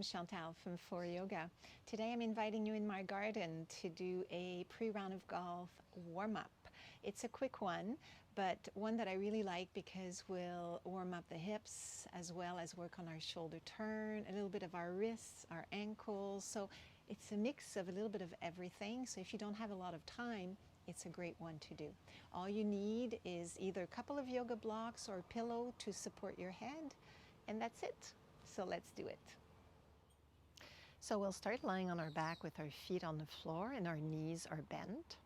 I'm Chantal from Fore Yoga. Today I'm inviting you in my garden to do a pre-round of golf warm-up. It's a quick one, but one that I really like because we'll warm up the hips as well as work on our shoulder turn, a little bit of our wrists, our ankles. So it's a mix of a little bit of everything. So if you don't have a lot of time, it's a great one to do. All you need is either a couple of yoga blocks or a pillow to support your head, and that's it. So let's do it. So we'll start lying on our back with our feet on the floor and our knees are bent.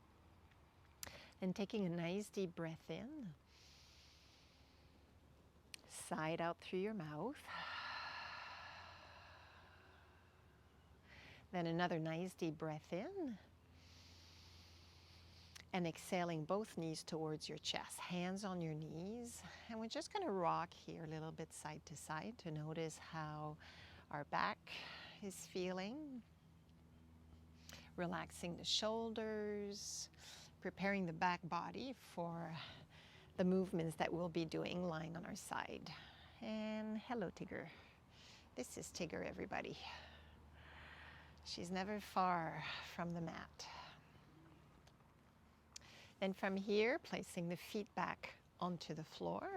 And taking a nice deep breath in, side out through your mouth. Then another nice deep breath in. And exhaling both knees towards your chest, hands on your knees. And we're just going to rock here a little bit side to side to notice how our back is feeling. Relaxing the shoulders, preparing the back body for the movements that we'll be doing lying on our side. And hello, Tigger. This is Tigger, everybody. She's never far from the mat. Then from here, placing the feet back onto the floor,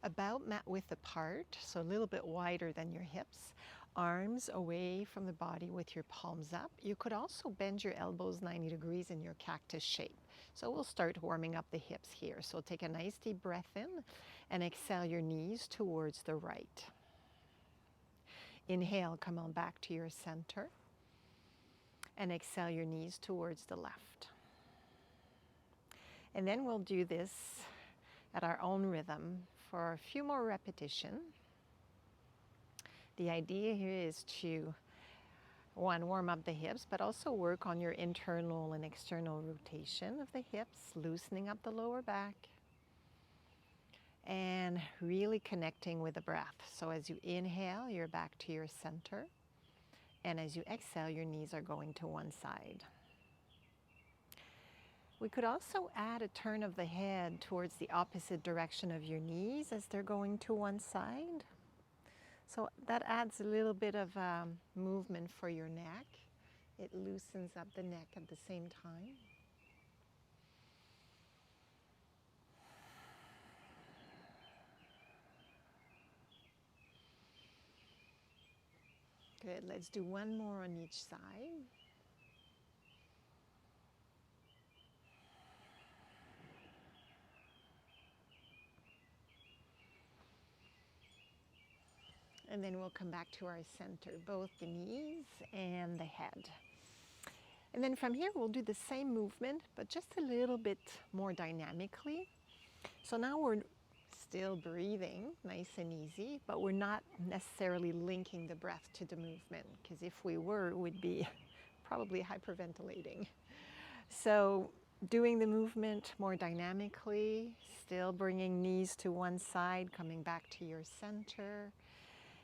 about mat width apart, so a little bit wider than your hips, arms away from the body with your palms up. You could also bend your elbows 90 degrees in your cactus shape. So we'll start warming up the hips here. So take a nice deep breath in and exhale your knees towards the right. Inhale, come on back to your center and exhale your knees towards the left. And then we'll do this at our own rhythm for a few more repetitions. The idea here is to, one, warm up the hips, but also work on your internal and external rotation of the hips, loosening up the lower back, and really connecting with the breath. So as you inhale, you're back to your center, and as you exhale, your knees are going to one side. We could also add a turn of the head towards the opposite direction of your knees as they're going to one side. So that adds a little bit of movement for your neck. It loosens up the neck at the same time. Good, let's do one more on each side. And then we'll come back to our center, both the knees and the head. And then from here, we'll do the same movement, but just a little bit more dynamically. So now we're still breathing nice and easy, but we're not necessarily linking the breath to the movement, because if we were, we'd be probably hyperventilating. So doing the movement more dynamically, still bringing knees to one side, coming back to your center.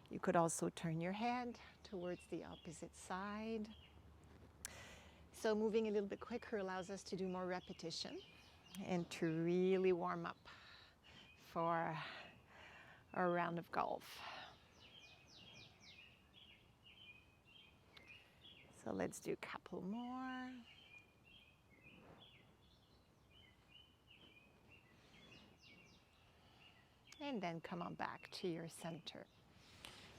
You could also turn your head towards the opposite side. So moving a little bit quicker allows us to do more repetition and to really warm up for a round of golf. So let's do a couple more. And then come on back to your center.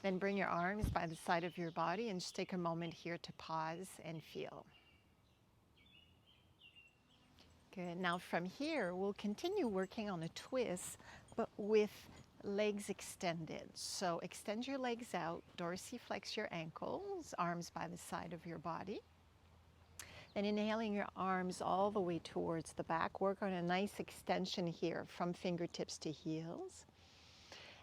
Then bring your arms by the side of your body and just take a moment here to pause and feel. Good. Now from here, we'll continue working on a twist, but with legs extended. So extend your legs out, dorsiflex your ankles, arms by the side of your body. Then inhaling your arms all the way towards the back. Work on a nice extension here from fingertips to heels.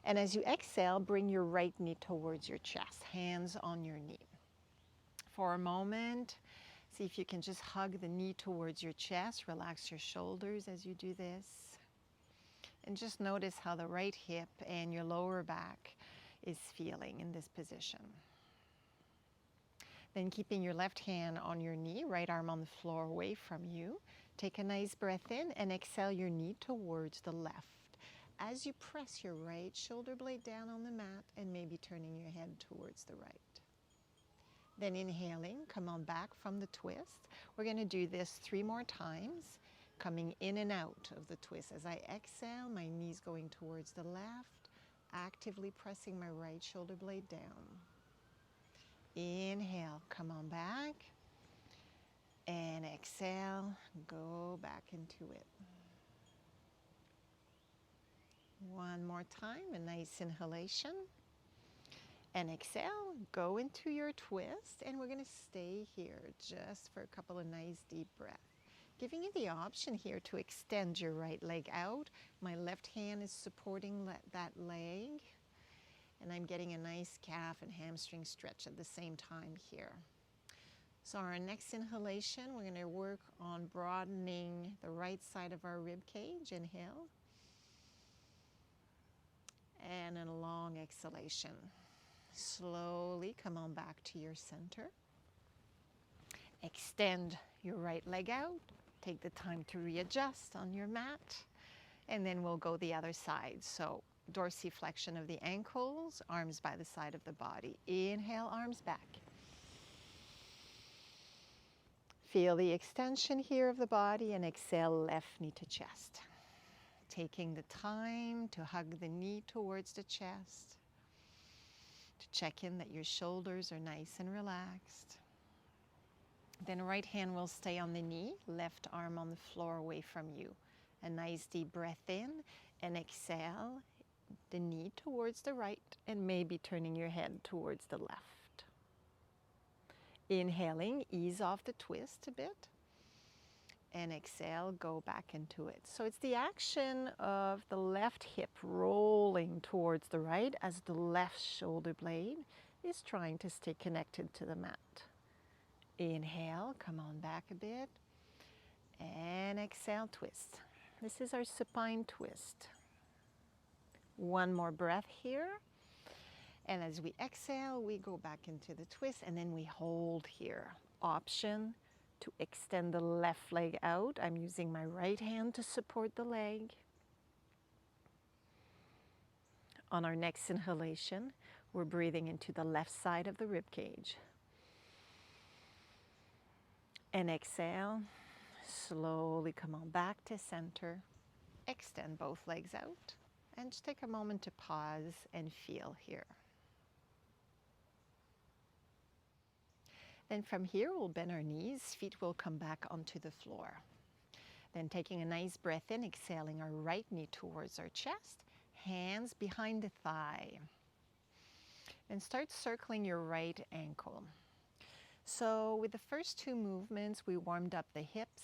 And as you exhale, bring your right knee towards your chest, hands on your knee. For a moment, see if you can just hug the knee towards your chest, relax your shoulders as you do this. And just notice how the right hip and your lower back is feeling in this position. Then keeping your left hand on your knee, right arm on the floor away from you. Take a nice breath in and exhale your knee towards the left. As you press your right shoulder blade down on the mat and maybe turning your head towards the right. Then inhaling, come on back from the twist. We're going to do this 3 more times, coming in and out of the twist. As I exhale, my knees going towards the left, actively pressing my right shoulder blade down. Inhale, come on back. And exhale, go back into it. One more time, a nice inhalation. And exhale, go into your twist, and we're going to stay here just for a couple of nice deep breaths. Giving you the option here to extend your right leg out. My left hand is supporting that leg, and I'm getting a nice calf and hamstring stretch at the same time here. So our next inhalation, we're going to work on broadening the right side of our rib cage. Inhale. And a long exhalation. Slowly come on back to your center. Extend your right leg out. Take the time to readjust on your mat. And then we'll go the other side. So dorsiflexion of the ankles, arms by the side of the body. Inhale, arms back. Feel the extension here of the body, and exhale, left knee to chest. Taking the time to hug the knee towards the chest, to check in that your shoulders are nice and relaxed. Then right hand will stay on the knee, left arm on the floor away from you. A nice deep breath in, and exhale, the knee towards the right, and maybe turning your head towards the left. Inhaling, ease off the twist a bit. And exhale, go back into it. So it's the action of the left hip rolling towards the right as the left shoulder blade is trying to stay connected to the mat. Inhale, come on back a bit. And exhale, twist. This is our supine twist. One more breath here. And as we exhale, we go back into the twist, and then we hold here. Option to extend the left leg out. I'm using my right hand to support the leg. On our next inhalation, we're breathing into the left side of the rib cage. And exhale, slowly come on back to center. Extend both legs out, and just take a moment to pause and feel here. Then from here, we'll bend our knees, feet will come back onto the floor. Then taking a nice breath in, exhaling our right knee towards our chest, hands behind the thigh. And start circling your right ankle. So with the first 2 movements, we warmed up the hips.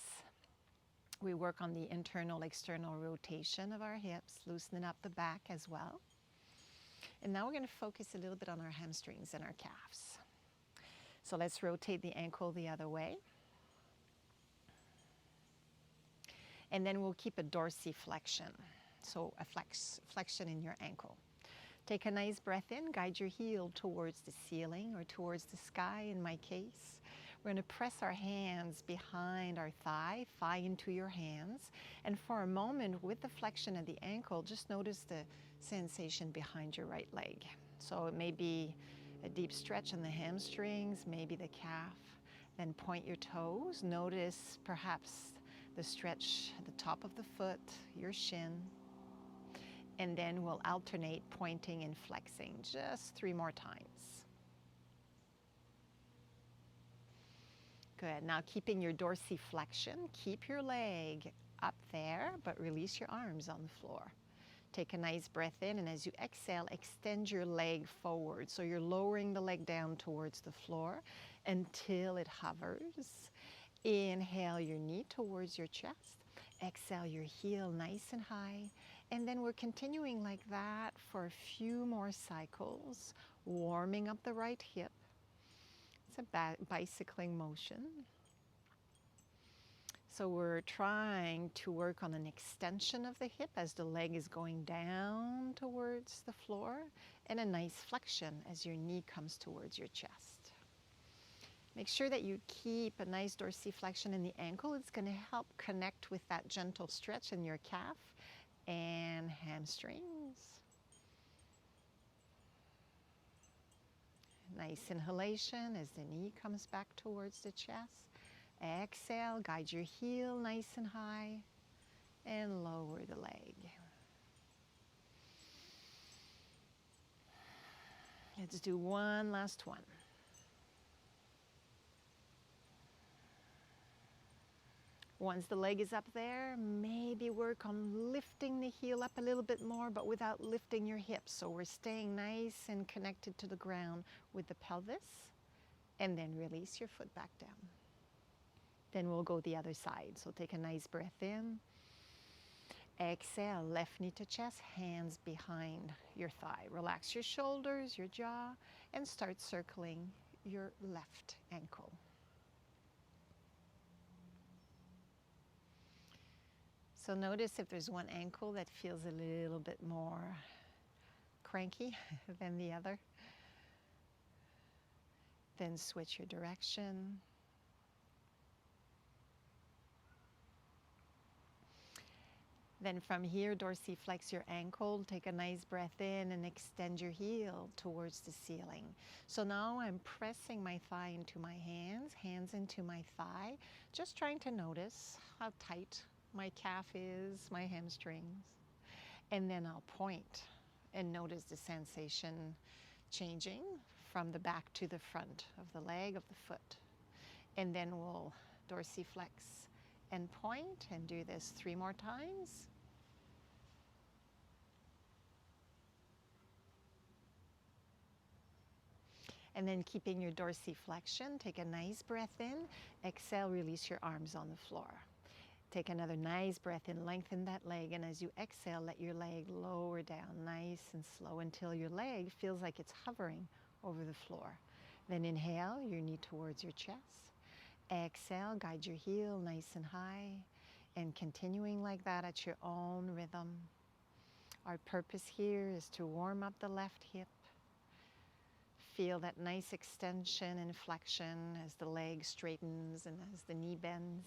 We work on the internal, external rotation of our hips, loosening up the back as well. And now we're going to focus a little bit on our hamstrings and our calves. So let's rotate the ankle the other way. And then we'll keep a dorsiflexion, so a flexion in your ankle. Take a nice breath in, guide your heel towards the ceiling or towards the sky in my case. We're going to press our hands behind our thigh into your hands. And for a moment, with the flexion of the ankle, just notice the sensation behind your right leg. So it may be a deep stretch in the hamstrings, maybe the calf. Then point your toes. Notice perhaps the stretch at the top of the foot, your shin. And then we'll alternate pointing and flexing just 3 more times. Good. Now keeping your dorsiflexion, keep your leg up there, but release your arms on the floor. Take a nice breath in, and as you exhale, extend your leg forward. So you're lowering the leg down towards the floor until it hovers. Inhale your knee towards your chest. Exhale your heel nice and high. And then we're continuing like that for a few more cycles, warming up the right hip. It's a bicycling motion. So we're trying to work on an extension of the hip as the leg is going down towards the floor, and a nice flexion as your knee comes towards your chest. Make sure that you keep a nice dorsiflexion in the ankle. It's going to help connect with that gentle stretch in your calf and hamstrings. Nice inhalation as the knee comes back towards the chest. Exhale, guide your heel nice and high and lower the leg. Let's do one last one. Once the leg is up there, maybe work on lifting the heel up a little bit more, but without lifting your hips. So we're staying nice and connected to the ground with the pelvis, and then release your foot back down. Then we'll go the other side. So take a nice breath in. Exhale, left knee to chest, hands behind your thigh. Relax your shoulders, your jaw, and start circling your left ankle. So notice if there's one ankle that feels a little bit more cranky than the other. Then switch your direction. Then from here, dorsiflex your ankle, take a nice breath in and extend your heel towards the ceiling. So now I'm pressing my thigh into my hands, hands into my thigh, just trying to notice how tight my calf is, my hamstrings. And then I'll point and notice the sensation changing from the back to the front of the leg, of the foot. And then we'll dorsiflex and point and do this 3 more times. And then keeping your dorsiflexion, take a nice breath in, exhale, release your arms on the floor. Take another nice breath in, lengthen that leg, and as you exhale, let your leg lower down nice and slow until your leg feels like it's hovering over the floor. Then inhale, your knee towards your chest. Exhale, guide your heel nice and high, and continuing like that at your own rhythm. Our purpose here is to warm up the left hip. Feel that nice extension and flexion as the leg straightens and as the knee bends.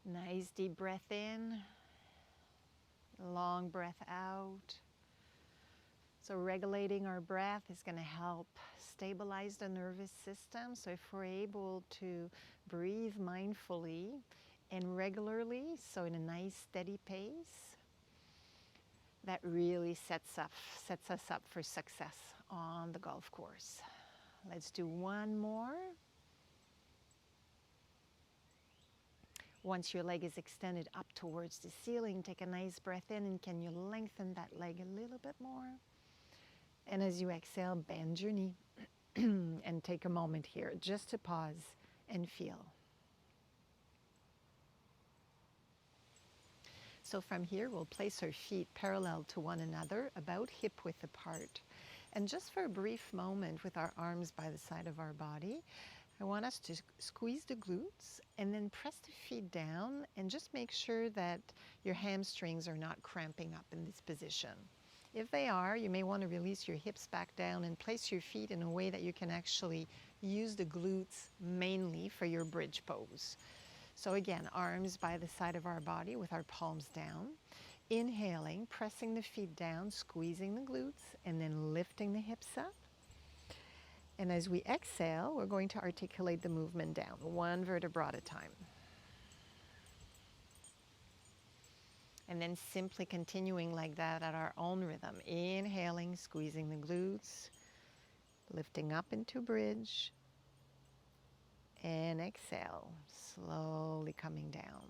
Nice deep breath in, long breath out. So regulating our breath is going to help stabilize the nervous system. So if we're able to breathe mindfully and regularly, so in a nice steady pace, that really sets us up for success on the golf course. Let's do one more. Once your leg is extended up towards the ceiling, take a nice breath in, and can you lengthen that leg a little bit more? And as you exhale, bend your knee and take a moment here just to pause and feel. So from here, we'll place our feet parallel to one another, about hip width apart. And just for a brief moment with our arms by the side of our body, I want us to squeeze the glutes and then press the feet down and just make sure that your hamstrings are not cramping up in this position. If they are, you may want to release your hips back down and place your feet in a way that you can actually use the glutes mainly for your bridge pose. So again, arms by the side of our body with our palms down. Inhaling, pressing the feet down, squeezing the glutes, and then lifting the hips up. And as we exhale, we're going to articulate the movement down, one vertebra at a time. And then simply continuing like that at our own rhythm. Inhaling, squeezing the glutes, lifting up into bridge, and exhale, slowly coming down.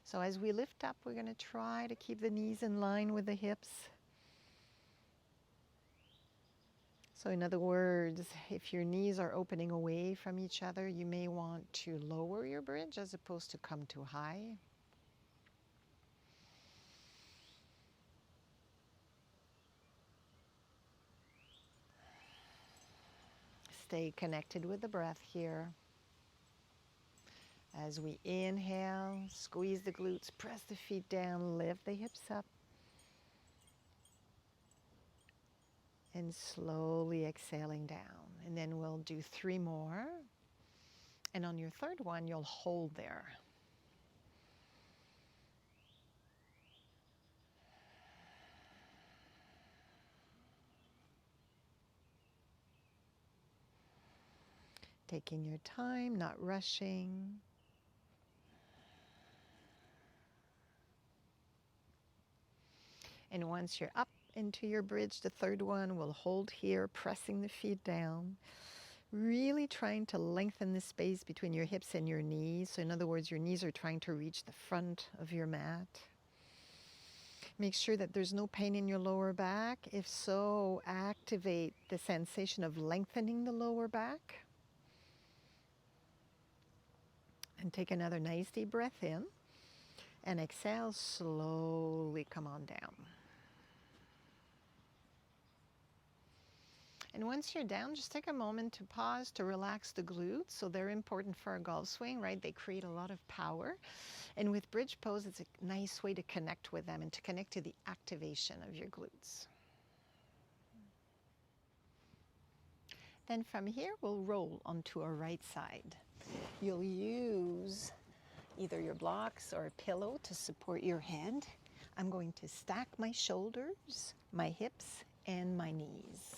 So as we lift up, we're going to try to keep the knees in line with the hips. So in other words, if your knees are opening away from each other, you may want to lower your bridge as opposed to come too high. Stay connected with the breath here. As we inhale, squeeze the glutes, press the feet down, lift the hips up. And slowly exhaling down. And then we'll do 3 more. And on your third one, you'll hold there. Taking your time, not rushing. And once you're up into your bridge, the third one, we'll hold here, pressing the feet down. Really trying to lengthen the space between your hips and your knees. So in other words, your knees are trying to reach the front of your mat. Make sure that there's no pain in your lower back. If so, activate the sensation of lengthening the lower back. And take another nice deep breath in. And exhale, slowly come on down. And once you're down, just take a moment to pause to relax the glutes. So they're important for a golf swing, right? They create a lot of power. And with bridge pose, it's a nice way to connect with them and to connect to the activation of your glutes. Then from here, we'll roll onto our right side. You'll use either your blocks or a pillow to support your head. I'm going to stack my shoulders, my hips, and my knees.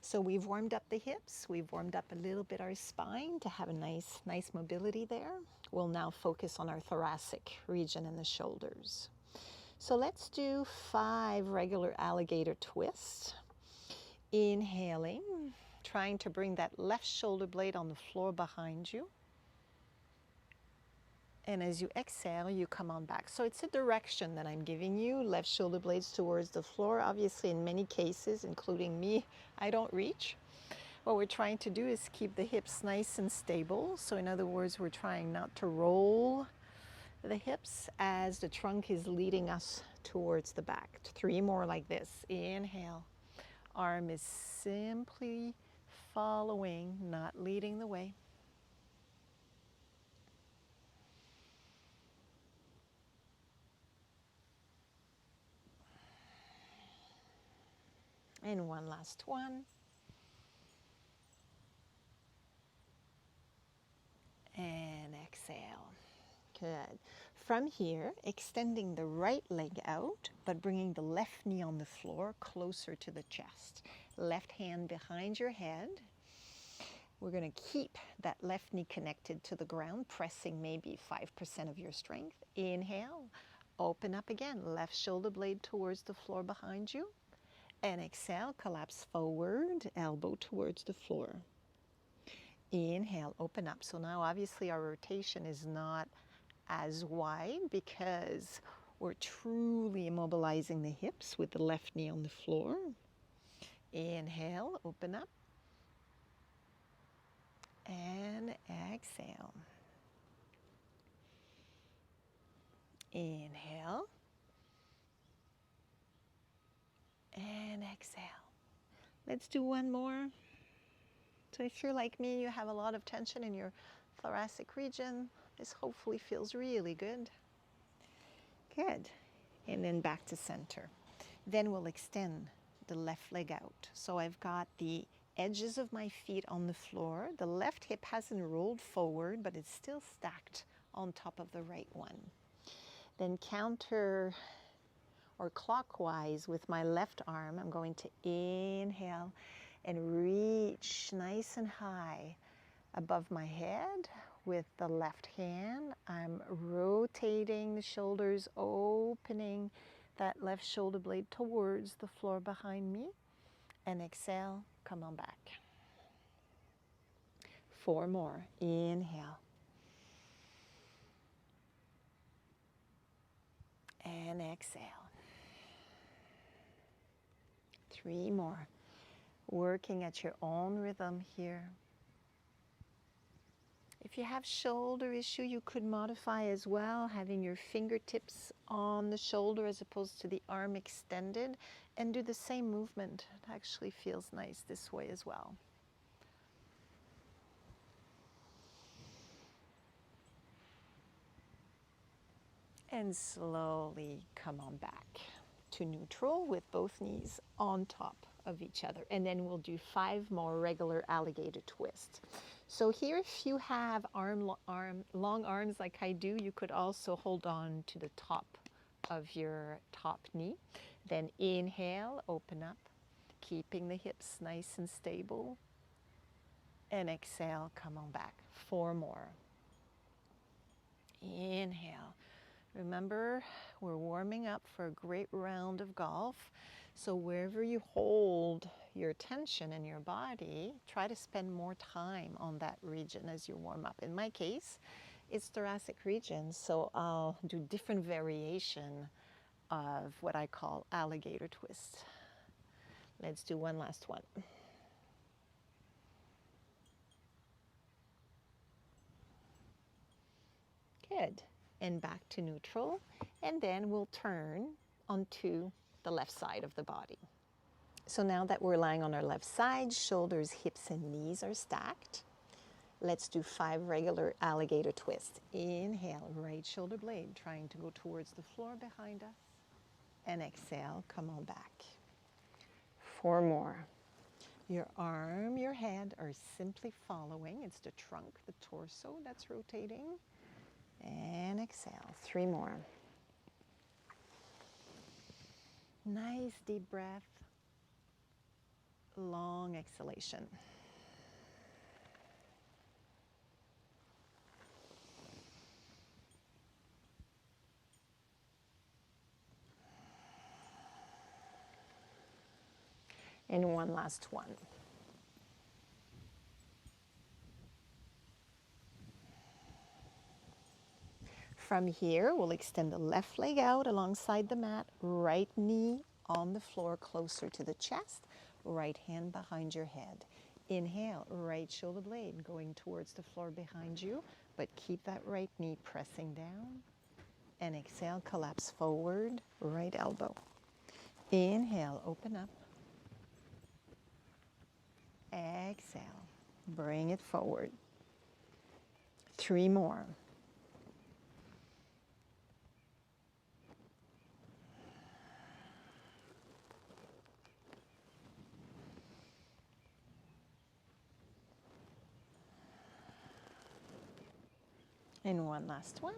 So we've warmed up the hips, we've warmed up a little bit our spine to have a nice mobility there. We'll now focus on our thoracic region and the shoulders. So let's do 5 regular alligator twists. Inhaling, trying to bring that left shoulder blade on the floor behind you. And as you exhale, you come on back. So it's a direction that I'm giving you, left shoulder blades towards the floor. Obviously, in many cases, including me, I don't reach. What we're trying to do is keep the hips nice and stable. So in other words, we're trying not to roll the hips as the trunk is leading us towards the back. 3 more like this. Inhale. Arm is simply following, not leading the way. And one last one. And exhale. Good. From here, extending the right leg out, but bringing the left knee on the floor closer to the chest. Left hand behind your head. We're going to keep that left knee connected to the ground, pressing maybe 5% of your strength. Inhale. Open up again. Left shoulder blade towards the floor behind you. And exhale, collapse forward, elbow towards the floor. Inhale, open up. So now obviously our rotation is not as wide because we're truly immobilizing the hips with the left knee on the floor. Inhale, open up. And exhale. Inhale. And exhale. Let's do one more. So if you're like me, you have a lot of tension in your thoracic region, this hopefully feels really good. Good. And then back to center. Then we'll extend the left leg out. So I've got the edges of my feet on the floor. The left hip hasn't rolled forward, but it's still stacked on top of the right one. Then counter or clockwise with my left arm, I'm going to inhale and reach nice and high above my head with the left hand. I'm rotating the shoulders, opening that left shoulder blade towards the floor behind me. And exhale, come on back. 4 more. Inhale. And exhale. 3 more. Working at your own rhythm here. If you have shoulder issue, you could modify as well, having your fingertips on the shoulder as opposed to the arm extended, and do the same movement. It actually feels nice this way as well. And slowly come on back. to neutral with both knees on top of each other. And then we'll do 5 more regular alligator twists. So here, if you have long arms like I do, you could also hold on to the top of your top knee. Then inhale, open up, keeping the hips nice and stable. And exhale, come on back. 4 more. Inhale. Remember, we're warming up for a great round of golf. So wherever you hold your tension in your body, try to spend more time on that region as you warm up. In my case, it's thoracic region, so I'll do different variation of what I call alligator twist. Let's do one last one. Good. And back to neutral. And then we'll turn onto the left side of the body. So now that we're lying on our left side, shoulders, hips, and knees are stacked. Let's do 5 regular alligator twists. Inhale, right shoulder blade trying to go towards the floor behind us. And exhale, come on back. 4 more. Your arm, your head are simply following. It's the trunk, the torso that's rotating. And exhale, 3 more. Nice deep breath. Long exhalation. And one last one. From here, we'll extend the left leg out alongside the mat, right knee on the floor closer to the chest, right hand behind your head. Inhale, right shoulder blade going towards the floor behind you, but keep that right knee pressing down. And exhale, collapse forward, right elbow. Inhale, open up. Exhale, bring it forward. 3 more. And one last one.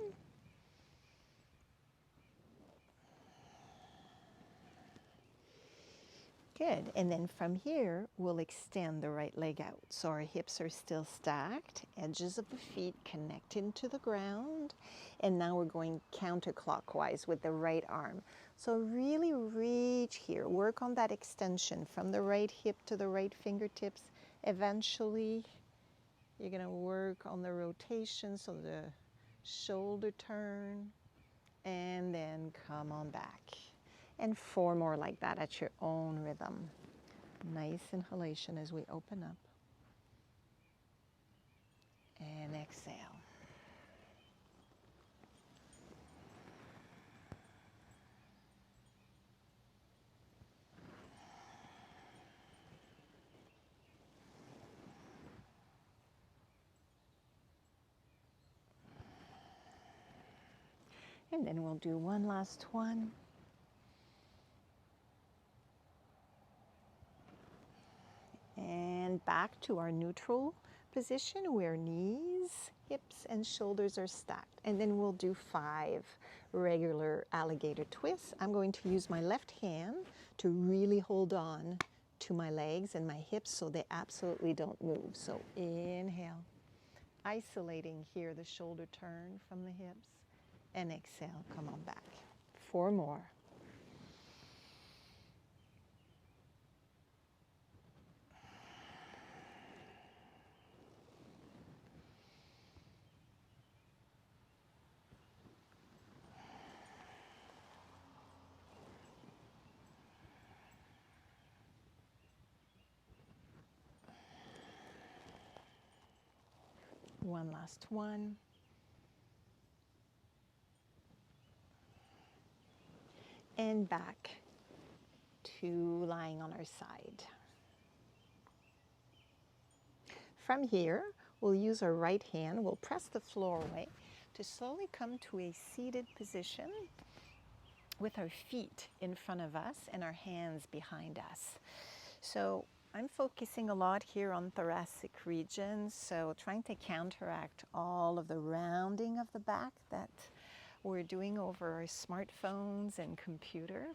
Good. And then from here, we'll extend the right leg out. So our hips are still stacked, edges of the feet connecting to the ground. And now we're going counterclockwise with the right arm. So really reach here. Work on that extension from the right hip to the right fingertips. Eventually, you're going to work on the rotation, so the shoulder turn, and then come on back. And 4 more like that at your own rhythm. Nice inhalation as we open up. And exhale. And then we'll do one last one. And back to our neutral position where knees, hips, and shoulders are stacked. And then we'll do 5 regular alligator twists. I'm going to use my left hand to really hold on to my legs and my hips so they absolutely don't move. So inhale, isolating here the shoulder turn from the hips. And exhale, come on back. 4 more. One last one. And back to lying on our side. From here, we'll use our right hand, we'll press the floor away to slowly come to a seated position with our feet in front of us and our hands behind us. So I'm focusing a lot here on thoracic regions, so trying to counteract all of the rounding of the back that we're doing over our smartphones and computer.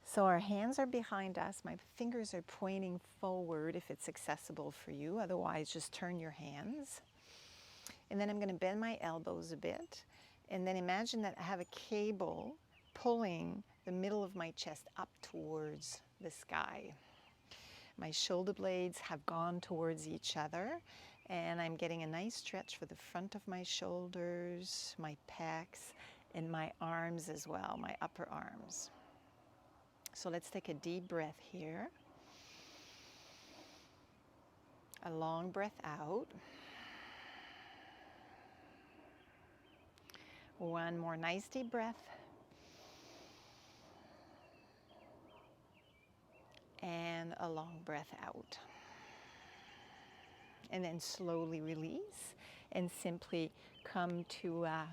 So our hands are behind us, my fingers are pointing forward if it's accessible for you, otherwise just turn your hands. And then I'm going to bend my elbows a bit, and then imagine that I have a cable pulling the middle of my chest up towards the sky. My shoulder blades have gone towards each other, and I'm getting a nice stretch for the front of my shoulders, my pecs, and my arms as well, my upper arms. So let's take a deep breath here. A long breath out. One more nice deep breath. And a long breath out. And then slowly release and simply come to a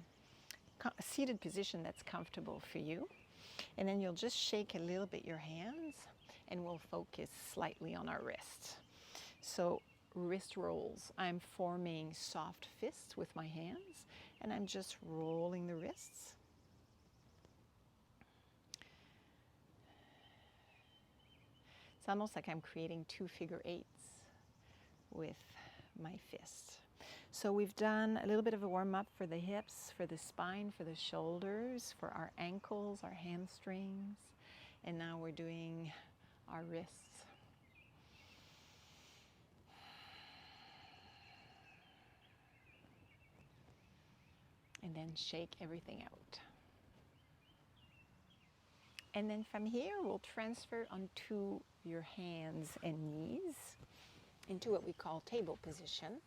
seated position that's comfortable for you. And then you'll just shake a little bit your hands, and we'll focus slightly on our wrists. So wrist rolls. I'm forming soft fists with my hands, and I'm just rolling the wrists. It's almost like I'm creating 2 figure eights with my fists. So we've done a little bit of a warm-up for the hips, for the spine, for the shoulders, for our ankles, our hamstrings, and now we're doing our wrists. And then shake everything out. And then from here, we'll transfer onto your hands and knees into what we call table position.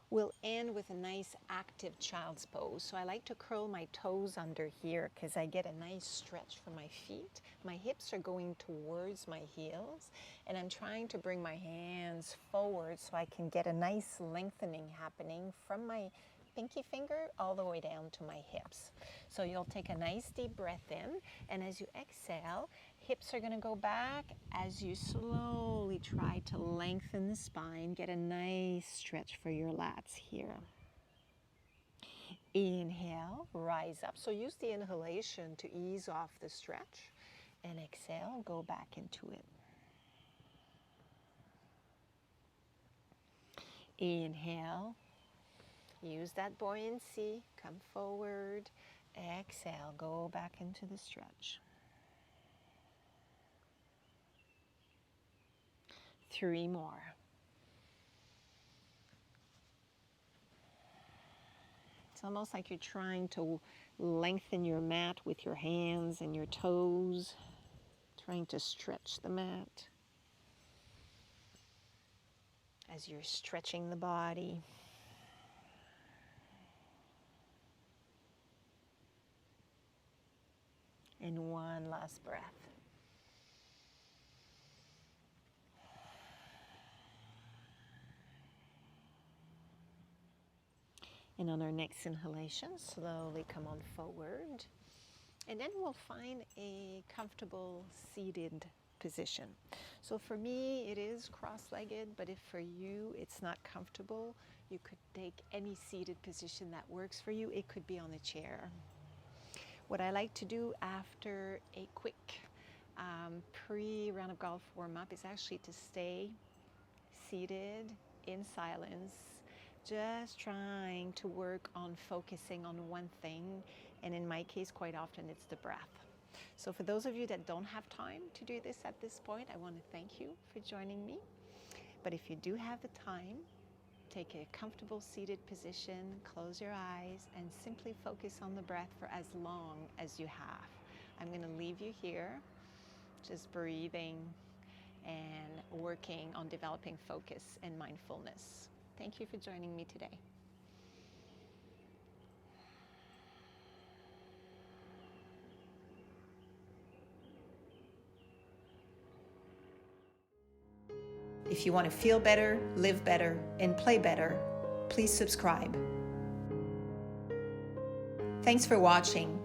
We'll end with a nice active child's pose. So I like to curl my toes under here because I get a nice stretch from my feet. My hips are going towards my heels, and I'm trying to bring my hands forward so I can get a nice lengthening happening from my pinky finger all the way down to my hips. So you'll take a nice deep breath in, and as you exhale, hips are going to go back as you slowly try to lengthen the spine. Get a nice stretch for your lats here. Inhale, rise up. So use the inhalation to ease off the stretch, and exhale, go back into it. Inhale. Use that buoyancy, come forward, exhale, go back into the stretch. 3 more. It's almost like you're trying to lengthen your mat with your hands and your toes, trying to stretch the mat as you're stretching the body. And one last breath. And on our next inhalation, slowly come on forward. And then we'll find a comfortable seated position. So for me, it is cross-legged, but if for you it's not comfortable, you could take any seated position that works for you. It could be on a chair. What I like to do after a quick pre-round of golf warm-up is actually to stay seated in silence, just trying to work on focusing on one thing, and in my case, quite often it's the breath. So for those of you that don't have time to do this at this point, I want to thank you for joining me. But if you do have the time, take a comfortable seated position, close your eyes, and simply focus on the breath for as long as you have. I'm going to leave you here, just breathing and working on developing focus and mindfulness. Thank you for joining me today. If you want to feel better, live better, and play better, please subscribe. Thanks for watching.